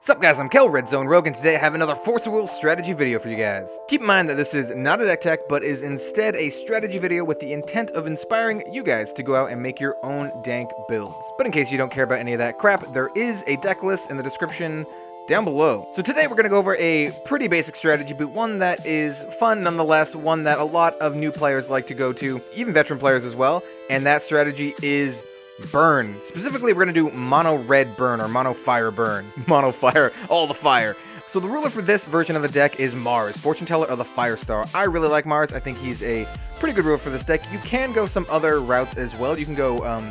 Sup guys, I'm Kel, Red Zone Rogue, and today I have another Force of Will strategy video for you guys. Keep in mind that this is not a deck tech, but is instead a strategy video with the intent of inspiring you guys to go out and make your own dank builds. But in case you don't care about any of that crap, there is a deck list in the description down below. So today we're going to go over a pretty basic strategy, but one that is fun nonetheless, one that a lot of new players like to go to, even veteran players as well, and that strategy is burn. Specifically, we're going to do mono red burn or mono fire burn. Mono fire, all the fire. So the ruler for this version of the deck is Mars, Fortuneteller of the Fire Star. I really like Mars. I think he's a pretty good ruler for this deck. You can go some other routes as well. You can go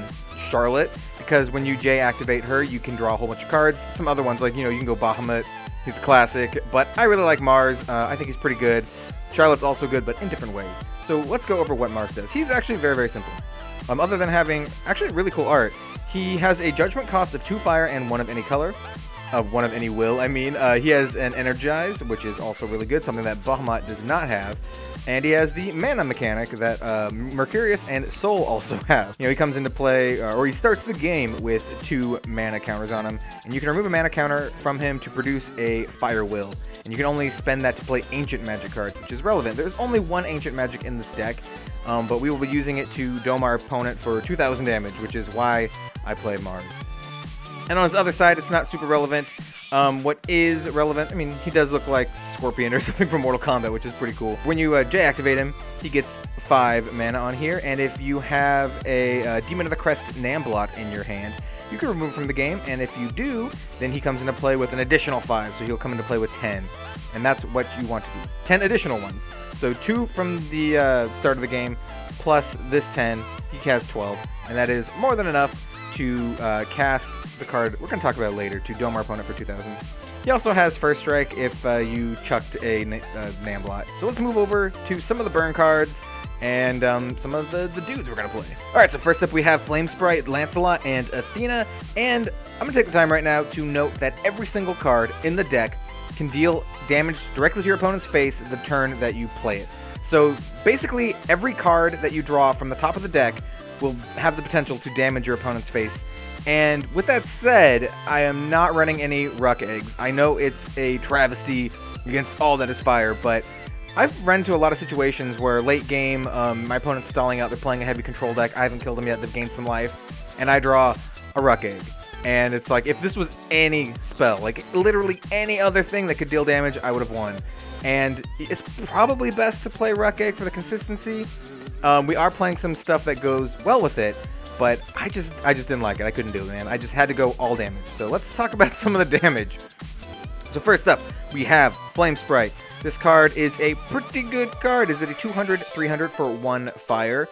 Charlotte, because when you J activate her, you can draw a whole bunch of cards. Some other ones, like, you can go Bahamut. He's a classic, but I really like Mars. I think he's pretty good. Charlotte's also good, but in different ways. So let's go over what Mars does. He's actually very, very simple. Other than having actually really cool art, he has a judgment cost of 2 fire and 1 of any color. One of any will, I mean. He has an Energize, which is also really good, something that Bahamut does not have. And he has the mana mechanic that Mercurius and Soul also have. He comes into play, or he starts the game with 2 mana counters on him. And you can remove a mana counter from him to produce a Fire Will. And you can only spend that to play Ancient Magic cards, which is relevant. There's only 1 Ancient Magic in this deck, but we will be using it to dome our opponent for 2,000 damage, which is why I play Mars. And on his other side, it's not super relevant. What is relevant, I mean, he does look like Scorpion or something from Mortal Kombat, which is pretty cool. When you J-activate him, he gets 5 mana on here, and if you have a Demon of the Crest Namblot in your hand, you can remove him from the game, and if you do, then he comes into play with an additional 5, so he'll come into play with 10. And that's what you want to do. 10 additional ones. So 2 from the start of the game, plus this 10, he casts 12. And that is more than enough to cast the card we're going to talk about later, to dome our opponent for 2,000. He also has First Strike if you chucked a Namblot. So let's move over to some of the burn cards and some of the dudes we're going to play. Alright, so first up we have Flame Sprite, Lancelot, and Athena. And I'm going to take the time right now to note that every single card in the deck can deal damage directly to your opponent's face the turn that you play it. So basically, every card that you draw from the top of the deck will have the potential to damage your opponent's face. And with that said, I am not running any Ruck Eggs. I know it's a travesty against all that is fire, but I've run into a lot of situations where late game, my opponent's stalling out, they're playing a heavy control deck, I haven't killed them yet, they've gained some life, and I draw a Ruck Egg. And it's like, if this was any spell, like literally any other thing that could deal damage, I would have won. And it's probably best to play Ruck Egg for the consistency. We are playing some stuff that goes well with it, but I just didn't like it. I couldn't do it, man. I just had to go all damage. So let's talk about some of the damage. So first up, we have Flame Sprite. This card is a pretty good card. Is it a 200, 300 for 1 fire,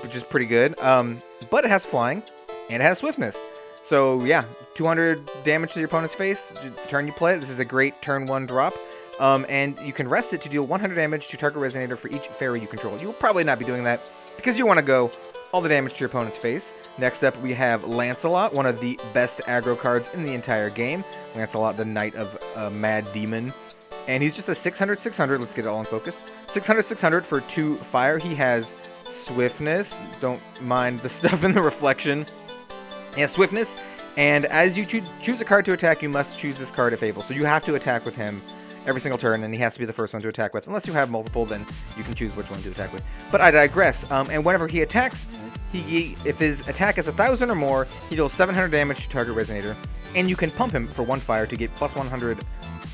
which is pretty good. But it has flying, and it has swiftness. So yeah, 200 damage to your opponent's face, the turn you play it. This is a great turn 1 drop. And you can rest it to deal 100 damage to target Resonator for each fairy you control. You will probably not be doing that, because you want to go all the damage to your opponent's face. Next up, we have Lancelot, one of the best aggro cards in the entire game. Lancelot, the Knight of Mad Demon. And he's just a 600-600. Let's get it all in focus. 600-600 for 2 fire. He has swiftness. Don't mind the stuff in the reflection. He has swiftness. And as you choose a card to attack, you must choose this card if able. So you have to attack with him every single turn, and he has to be the first one to attack with. Unless you have multiple, then you can choose which one to attack with. But I digress. And whenever he attacks, if his attack is 1,000 or more, he deals 700 damage to target Resonator. And you can pump him for 1 fire to get plus 100,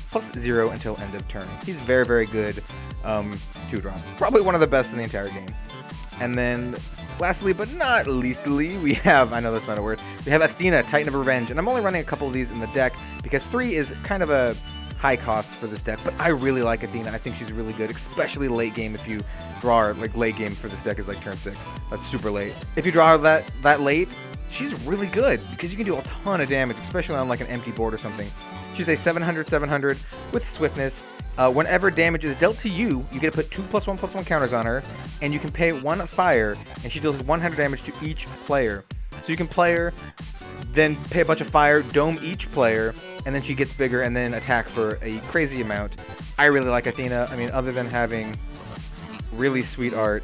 plus 0 until end of turn. He's very, very good 2-drop. Probably one of the best in the entire game. And then, lastly but not leastly, we have, I know that's not a word, we have Athena, Titan of Revenge. And I'm only running a couple of these in the deck, because 3 is kind of a high cost for this deck, but I really like Athena. I think she's really good, especially late game. If you draw her, like late game for this deck is like turn 6. That's super late. If you draw her that late, she's really good, because you can do a ton of damage, especially on like an empty board or something. She's a 700-700 with swiftness. Whenever damage is dealt to you, you get to put 2 +1/+1 counters on her, and you can pay 1 fire, and she deals 100 damage to each player. So you can play her, then pay a bunch of fire, dome each player, and then she gets bigger and then attack for a crazy amount. I really like Athena. I mean, other than having really sweet art,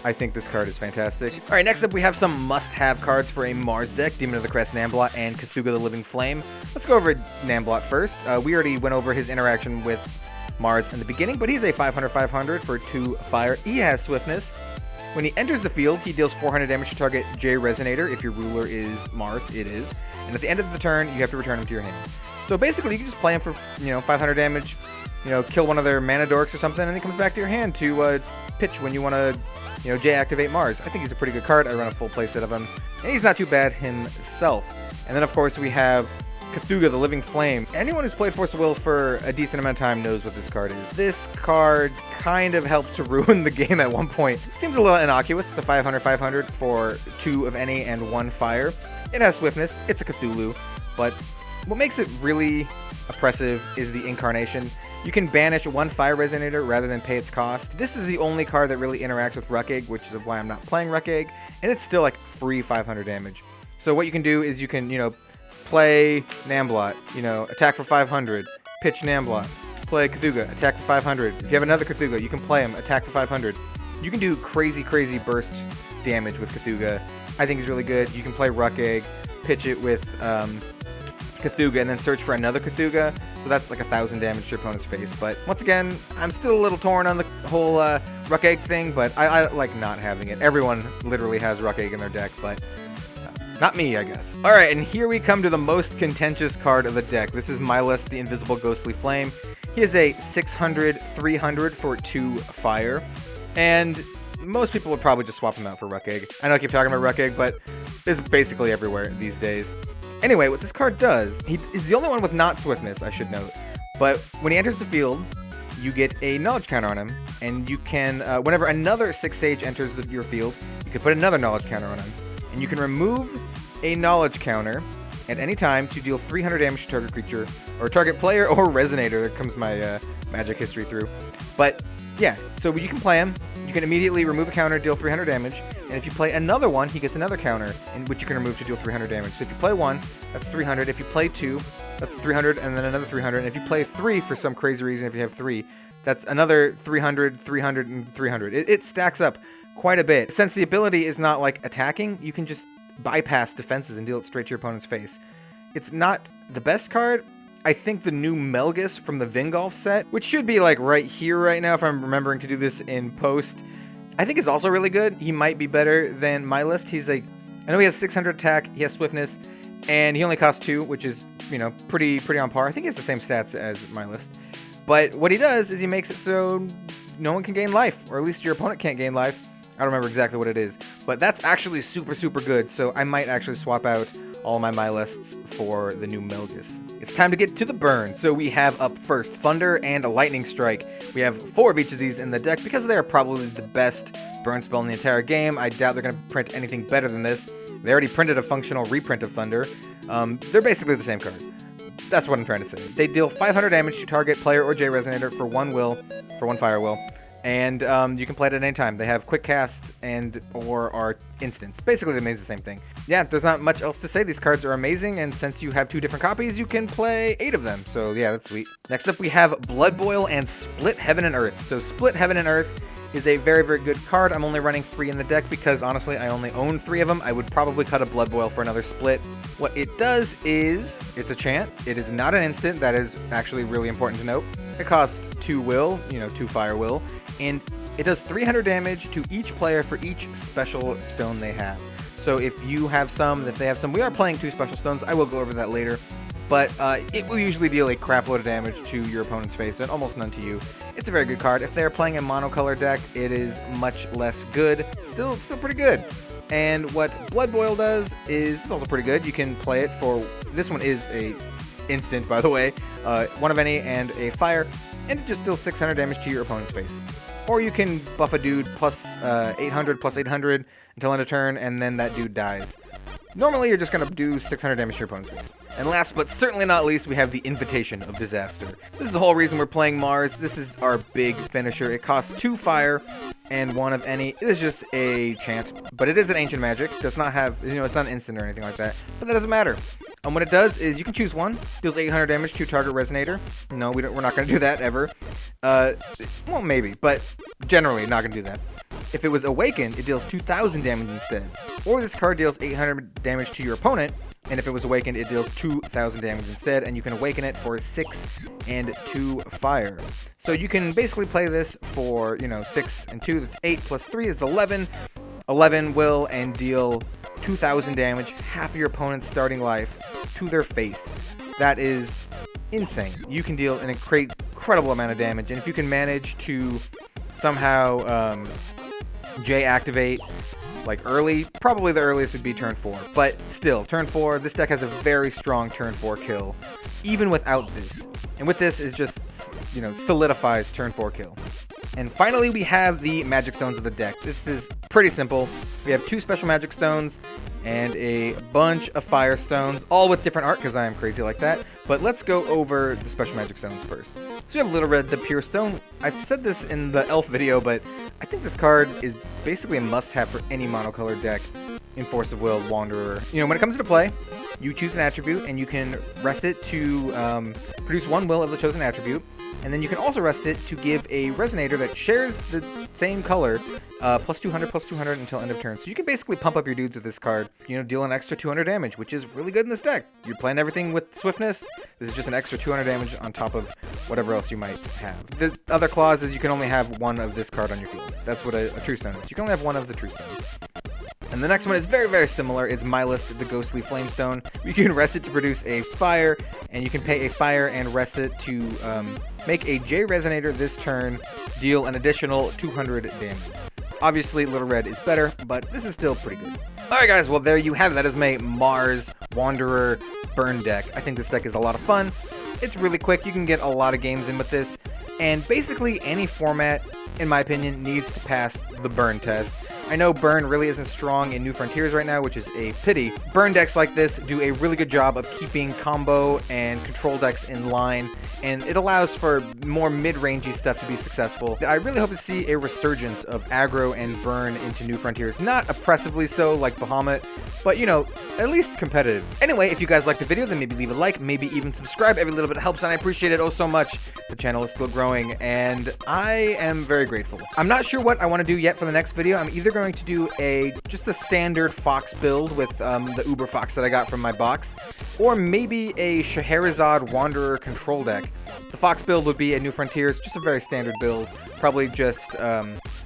I think this card is fantastic. All right, next up we have some must-have cards for a Mars deck, Demon of the Crest Namblot and Cthulhu the Living Flame. Let's go over Namblot first. We already went over his interaction with Mars in the beginning, but he's a 500/500 for 2 fire. He has swiftness. When he enters the field, he deals 400 damage to target J Resonator. If your ruler is Mars, it is. And at the end of the turn, you have to return him to your hand. So basically, you can just play him for 500 damage, kill one of their mana dorks or something, and he comes back to your hand to pitch when you want to, J activate Mars. I think he's a pretty good card. I run a full playset of him, and he's not too bad himself. And then of course we have Cthulhu the Living Flame. Anyone who's played Force of Will for a decent amount of time knows what this card is. This card kind of helped to ruin the game at one point. It seems a little innocuous. It's a 500/500 for 2 of any and 1 fire. It has swiftness. It's a Cthulhu, but what makes it really oppressive is the incarnation. You can banish 1 fire resonator rather than pay its cost. This is the only card that really interacts with Ruck Egg, which is why I'm not playing Ruck Egg, and it's still like free 500 damage. So what you can do is you can, play Namblot, attack for 500, pitch Namblot, play Cthulhu, attack for 500. If you have another Cthulhu, you can play him, attack for 500. You can do crazy burst damage with Cthulhu. I think he's really good. You can play Ruck Egg, pitch it with Cthulhu, and then search for another Cthulhu. So that's like 1,000 damage to your opponent's face. But once again, I'm still a little torn on the whole Ruck Egg thing, but I like not having it. Everyone literally has Ruck Egg in their deck, but not me, I guess. Alright, and here we come to the most contentious card of the deck. This is Milest, the Invisible Ghostly Flame. He is a 600/300 for 2 fire, and most people would probably just swap him out for Ruck Egg. I know I keep talking about Ruck Egg, but it's basically everywhere these days. Anyway, what this card does, he is the only one with not swiftness, I should note, but when he enters the field, you get a knowledge counter on him, and you can, whenever another 6 Sage enters your field, you can put another knowledge counter on him. And you can remove a knowledge counter at any time to deal 300 damage to target creature, or target player, or Resonator. There comes my magic history through. But yeah, so you can play him. You can immediately remove a counter, deal 300 damage, and if you play another one, he gets another counter, in which you can remove to deal 300 damage. So if you play 1, that's 300. If you play 2, that's 300, and then another 300. And if you play 3 for some crazy reason, if you have 3, that's another 300, 300, and 300. It stacks up quite a bit. Since the ability is not like attacking, you can just bypass defenses and deal it straight to your opponent's face. It's not the best card. I think the new Melgus from the Vingolf set, which should be like right here right now if I'm remembering to do this in post, I think is also really good. He might be better than Milest. He's like, I know he has 600 attack, he has swiftness, and he only costs 2, which is, pretty on par. I think he has the same stats as Milest. But what he does is he makes it so no one can gain life, or at least your opponent can't gain life. I don't remember exactly what it is, but that's actually super good, so I might actually swap out all my Milests for the new Melgus. It's time to get to the burn. So we have up first Thunder and a Lightning Strike. We have 4 of each of these in the deck because they are probably the best burn spell in the entire game. I doubt they're going to print anything better than this. They already printed a functional reprint of Thunder. They're basically the same card. That's what I'm trying to say. They deal 500 damage to target player or J Resonator for 1 will, for 1 fire will. And you can play it at any time. They have quick cast or are instants. Basically, that means the same thing. Yeah, there's not much else to say. These cards are amazing, and since you have 2 different copies, you can play 8 of them. So yeah, that's sweet. Next up, we have Blood Boil and Split Heaven and Earth. So Split Heaven and Earth is a very good card. I'm only running 3 in the deck because honestly, I only own 3 of them. I would probably cut a Blood Boil for another Split. What it does is, it's a chant. It is not an instant. That is actually really important to note. It costs 2 will, 2 fire will. And it does 300 damage to each player for each special stone they have. So if you have some, if they have some, we are playing 2 special stones. I will go over that later. But it will usually deal a crap load of damage to your opponent's face and almost none to you. It's a very good card. If they're playing a monocolor deck, it is much less good. Still pretty good. And what Blood Boil does is, it's also pretty good. You can play it for, this one is a instant, by the way, 1 of any and a fire, and it just deals 600 damage to your opponent's face. Or you can buff a dude plus 800 plus 800 until end of turn, and then that dude dies. Normally, you're just going to do 600 damage to your opponent's face. And last but certainly not least, we have the Invitation of Disaster. This is the whole reason we're playing Mars. This is our big finisher. It costs 2 fire and 1 of any. It is just a chant, but it is an ancient magic. It does not have, it's not an instant or anything like that, but that doesn't matter. And what it does is you can choose one. Deals 800 damage to target Resonator. No, we're not going to do that ever. Well, maybe, but generally not going to do that. If it was Awakened, it deals 2,000 damage instead. Or this card deals 800 damage to your opponent, and if it was Awakened, it deals 2,000 damage instead, and you can awaken it for 6 and 2 fire. So you can basically play this for, 6 and 2, that's 8 plus 3, that's 11. 11 will and deal 2,000 damage, half of your opponent's starting life, to their face. That is insane. You can deal an incredible amount of damage, and if you can manage to somehow J activate like early, probably the earliest would be turn 4, but still, turn 4, this deck has a very strong turn 4 kill, even without this. And with this, is just, solidifies turn 4 kill. And finally, we have the Magic Stones of the deck. This is pretty simple. We have 2 special Magic Stones and a bunch of Fire Stones, all with different art, because I am crazy like that. But let's go over the special Magic Stones first. So we have Little Red, the Pure Stone. I've said this in the Elf video, but I think this card is basically a must-have for any monocolored deck in Force of Will, Wanderer. When it comes into play, you choose an attribute, and you can rest it to produce 1 will of the chosen attribute. And then you can also rest it to give a Resonator that shares the same color, plus 200 until end of turn. So you can basically pump up your dudes with this card, deal an extra 200 damage, which is really good in this deck. You're playing everything with Swiftness. This is just an extra 200 damage on top of whatever else you might have. The other clause is you can only have 1 of this card on your field. That's what a True Stone is. You can only have 1 of the True Stone. And the next one is very, very similar. It's Milest, the Ghostly Flamestone. You can rest it to produce a fire, and you can pay a fire and rest it to make a J Resonator this turn, deal an additional 200 damage. Obviously, Little Red is better, but this is still pretty good. Alright guys, well there you have it. That is my Mars Wanderer Burn deck. I think this deck is a lot of fun. It's really quick. You can get a lot of games in with this. And basically any format, in my opinion, needs to pass the Burn test. I know Burn really isn't strong in New Frontiers right now, which is a pity. Burn decks like this do a really good job of keeping combo and control decks in line, and it allows for more mid-rangey stuff to be successful. I really hope to see a resurgence of aggro and Burn into New Frontiers. Not oppressively so like Bahamut, but at least competitive. Anyway, if you guys liked the video, then maybe leave a like, maybe even subscribe. Every little bit helps, and I appreciate it oh so much. The channel is still growing, and I am very grateful. I'm not sure what I want to do yet for the next video. I'm either going to do just a standard Fox build with the Uber Fox that I got from my box, or maybe a Scheherazade Wanderer control deck. The Fox build would be a New Frontiers, just a very standard build, probably just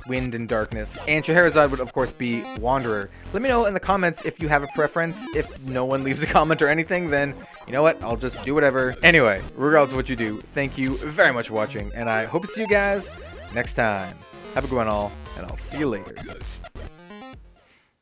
Wind and Darkness, and Scheherazade would of course be Wanderer. Let me know in the comments if you have a preference. If no one leaves a comment or anything, then you know what, I'll just do whatever. Anyway, regardless of what you do, thank you very much for watching, and I hope to see you guys next time. Have a good one all, and I'll see you later.